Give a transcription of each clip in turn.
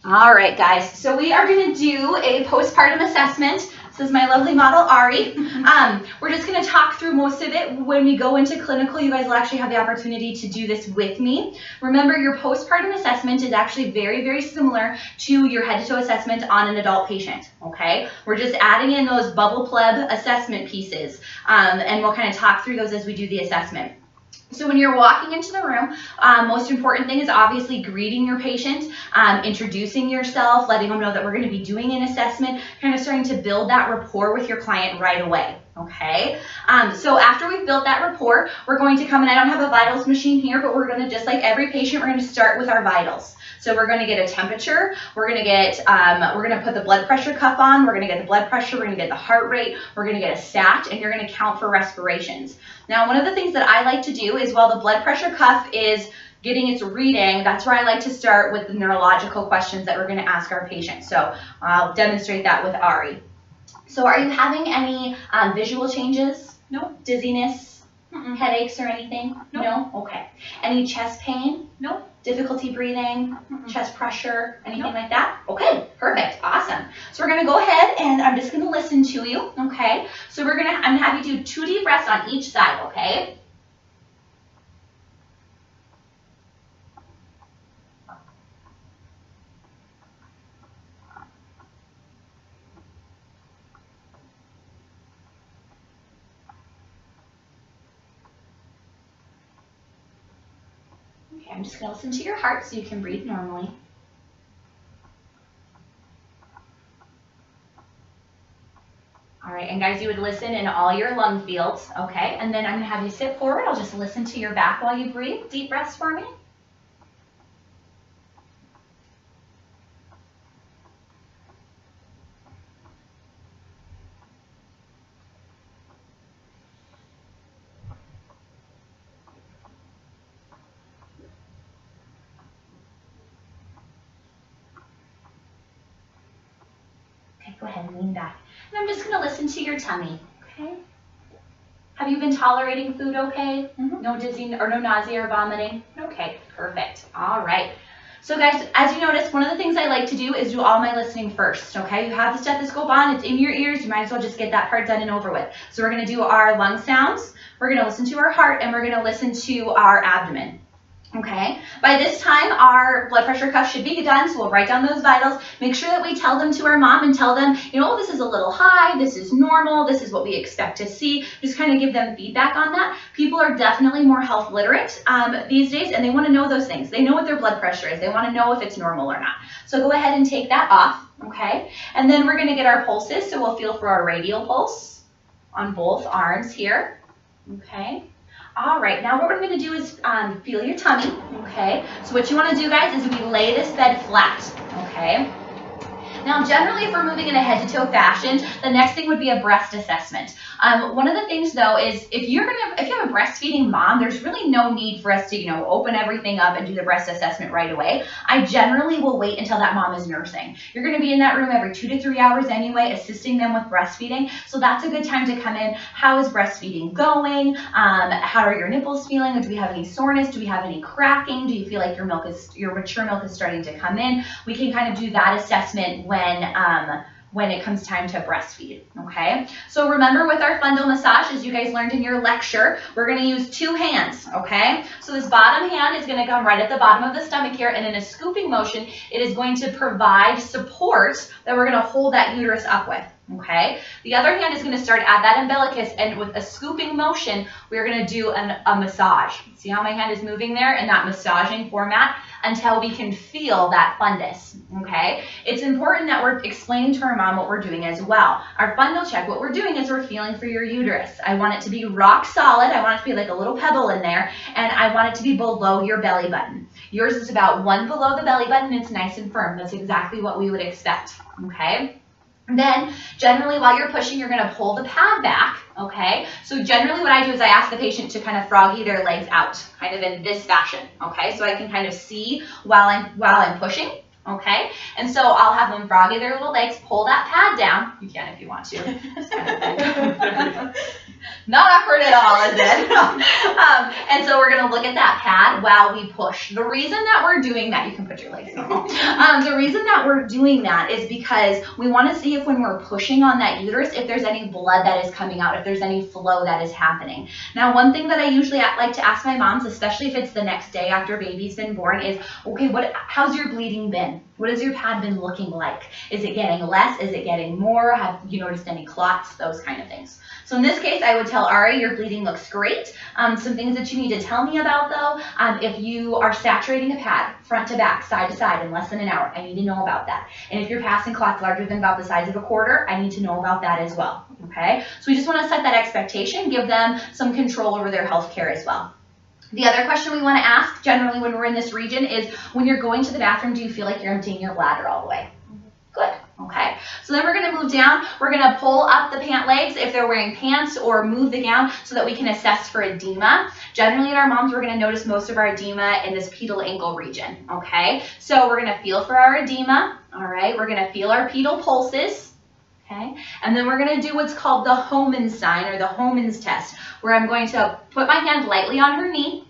All right, guys, so we are going to do a postpartum assessment. This is my lovely model, Ari. We're just going to talk through most of it. When we go into clinical, you guys will actually have the opportunity to do this with me. Remember, your postpartum assessment is actually very, very similar to your head-to-toe assessment on an adult patient, okay? We're just adding in those bubble pleb assessment pieces, and we'll kind of talk through those as we do the assessment. So when you're walking into the room, most important thing is obviously greeting your patient, introducing yourself, letting them know that we're going to be doing an assessment, kind of starting to build that rapport with your client right away. Okay, so after we've built that rapport, we're going to come in. I don't have a vitals machine here, but we're going to, just like every patient, we're going to start with our vitals. So we're going to get a temperature, we're going to get, we're going to put the blood pressure cuff on, we're going to get the blood pressure, we're going to get the heart rate, we're going to get a stat, and you're going to count for respirations. Now, one of the things that I like to do is while the blood pressure cuff is getting its reading, that's where I like to start with the neurological questions that we're going to ask our patient. So I'll demonstrate that with Ari. So are you having any visual changes? No. Dizziness? Headaches or anything? No. Okay. Any chest pain? No. Difficulty breathing? Chest pressure? Anything like that? Okay, perfect, awesome. So we're gonna go ahead and I'm just gonna listen to you, okay? So I'm gonna have you do 2 deep breaths on each side, okay? Okay, I'm just going to listen to your heart so you can breathe normally. All right, and guys, you would listen in all your lung fields, okay? And then I'm going to have you sit forward. I'll just listen to your back while you breathe. Deep breaths for me. Go ahead and lean back. And I'm just going to listen to your tummy, okay? Have you been tolerating food okay? No dizziness or no nausea or vomiting? Okay, perfect. All right. So guys, as you notice, one of the things I like to do is do all my listening first, okay? You have the stethoscope on, it's in your ears, you might as well just get that part done and over with. So we're going to do our lung sounds, we're going to listen to our heart, and we're going to listen to our abdomen. Okay, by this time our blood pressure cuff should be done, so we'll write down those vitals. Make sure that we tell them to our mom and tell them, you know, this is a little high, this is normal, this is what we expect to see. Just kind of give them feedback on that. People are definitely more health literate these days, and they want to know those things. They know what their blood pressure is. They want to know if it's normal or not. So go ahead and take that off, okay? And then we're going to get our pulses, so we'll feel for our radial pulse on both arms here, okay? All right, now what we're going to do is feel your tummy, okay? So what you want to do, guys, is we lay this bed flat, okay? Now, generally, if we're moving in a head-to-toe fashion, the next thing would be a breast assessment. One of the things, though, is if you have a breastfeeding mom, there's really no need for us to, you know, open everything up and do the breast assessment right away. I generally will wait until that mom is nursing. You're going to be in that room every 2 to 3 hours anyway, assisting them with breastfeeding. So that's a good time to come in. How is breastfeeding going? How are your nipples feeling? Do we have any soreness? Do we have any cracking? Do you feel like your mature milk is starting to come in? We can kind of do that assessment when it comes time to breastfeed, okay? So remember with our fundal massage, as you guys learned in your lecture, we're going to use 2 hands, okay? So this bottom hand is going to come right at the bottom of the stomach here, and in a scooping motion, it is going to provide support that we're going to hold that uterus up with. Okay, the other hand is going to start at that umbilicus, and with a scooping motion, we're going to do a massage. See how my hand is moving there in that massaging format until we can feel that fundus. Okay, it's important that we're explaining to our mom what we're doing as well. Our fundal check, what we're doing is we're feeling for your uterus. I want it to be rock solid. I want it to be like a little pebble in there, and I want it to be below your belly button. Yours is about 1 below the belly button. It's nice and firm. That's exactly what we would expect. Okay. Then, generally, while you're pushing, you're going to pull the pad back, okay? So generally what I do is I ask the patient to kind of froggy their legs out, kind of in this fashion, okay? So I can kind of see while I'm pushing, okay? And so I'll have them froggy their little legs, pull that pad down. You can if you want to. Not awkward at all, is it? And so we're going to look at that pad while we push. The reason that we're doing that, you can put your legs normal. The reason that we're doing that is because we want to see if when we're pushing on that uterus, if there's any blood that is coming out, if there's any flow that is happening. Now, one thing that I usually like to ask my moms, especially if it's the next day after baby's been born, is, okay, how's your bleeding been? What has your pad been looking like? Is it getting less? Is it getting more? Have you noticed any clots? Those kind of things. So in this case, I would tell Ari, your bleeding looks great. Some things that you need to tell me about though, if you are saturating a pad front to back, side to side in less than an hour, I need to know about that. And if you're passing clots larger than about the size of a quarter, I need to know about that as well, okay? So we just want to set that expectation, give them some control over their health care as well. The other question we want to ask generally when we're in this region is, when you're going to the bathroom, do you feel like you're emptying your bladder all the way? Good. Okay, so then we're going to move down. We're going to pull up the pant legs if they're wearing pants, or move the gown so that we can assess for edema. Generally in our moms, we're going to notice most of our edema in this pedal ankle region. Okay, so we're going to feel for our edema. All right, we're going to feel our pedal pulses. Okay, and then we're going to do what's called the Homan's sign, or the Homan's test, where I'm going to put my hand lightly on her knee.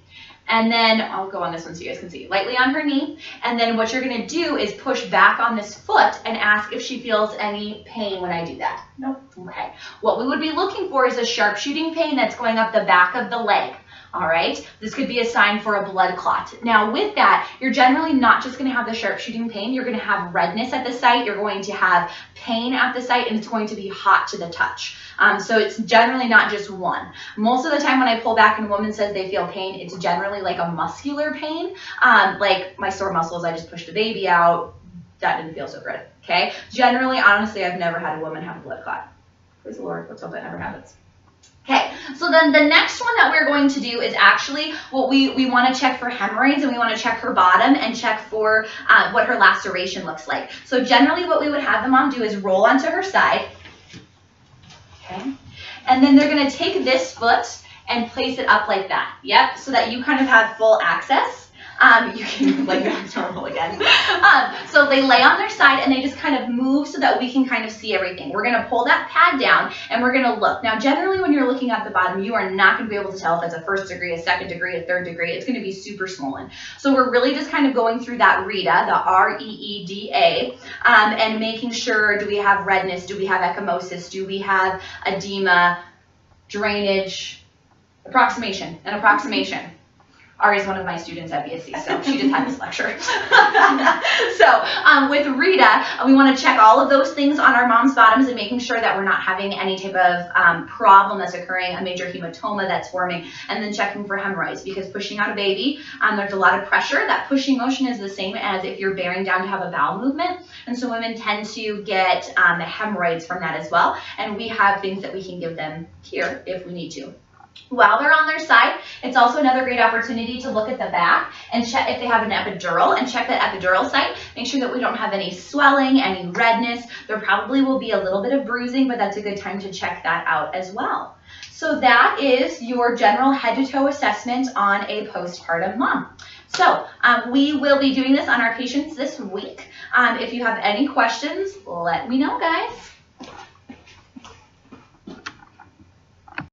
And then I'll go on this one so you guys can see. Lightly on her knee. And then what you're going to do is push back on this foot and ask if she feels any pain when I do that. Nope. Okay. What we would be looking for is a sharp shooting pain that's going up the back of the leg. All right, this could be a sign for a blood clot. Now with that, you're generally not just going to have the sharp shooting pain, you're going to have redness at the site, you're going to have pain at the site, and it's going to be hot to the touch. So it's generally not just one. Most of the time when I pull back and a woman says they feel pain, it's generally like a muscular pain, like my sore muscles, I just pushed a baby out, that didn't feel so good, okay? Generally, honestly, I've never had a woman have a blood clot. Praise the Lord, let's hope that never happens. Okay, so then the next one that we're going to do is actually what we want to check for hemorrhoids, and we want to check her bottom and check for what her laceration looks like. So generally what we would have the mom do is roll onto her side, okay, and then they're going to take this foot and place it up like that, yep, so that you kind of have full access. You can lay back normal again. So they lay on their side and they just kind of move so that we can kind of see everything. We're going to pull that pad down and we're going to look. Now, generally when you're looking at the bottom, you are not going to be able to tell if it's a first degree, a second degree, a third degree. It's going to be super swollen. So we're really just kind of going through that REEDA, the R-E-E-D-A, and making sure, do we have redness? Do we have ecchymosis? Do we have edema, drainage, approximation, an approximation? Ari is one of my students at BSC, so she just had this lecture. So with REEDA, we want to check all of those things on our mom's bottoms and making sure that we're not having any type of problem that's occurring, a major hematoma that's forming, and then checking for hemorrhoids, because pushing out a baby, there's a lot of pressure. That pushing motion is the same as if you're bearing down to have a bowel movement, and so women tend to get hemorrhoids from that as well, and we have things that we can give them here if we need to. While they're on their side, it's also another great opportunity to look at the back and check if they have an epidural, and check that epidural site. Make sure that we don't have any swelling, any redness. There probably will be a little bit of bruising, but that's a good time to check that out as well. So that is your general head to toe assessment on a postpartum mom. So we will be doing this on our patients this week. If you have any questions, let me know, guys.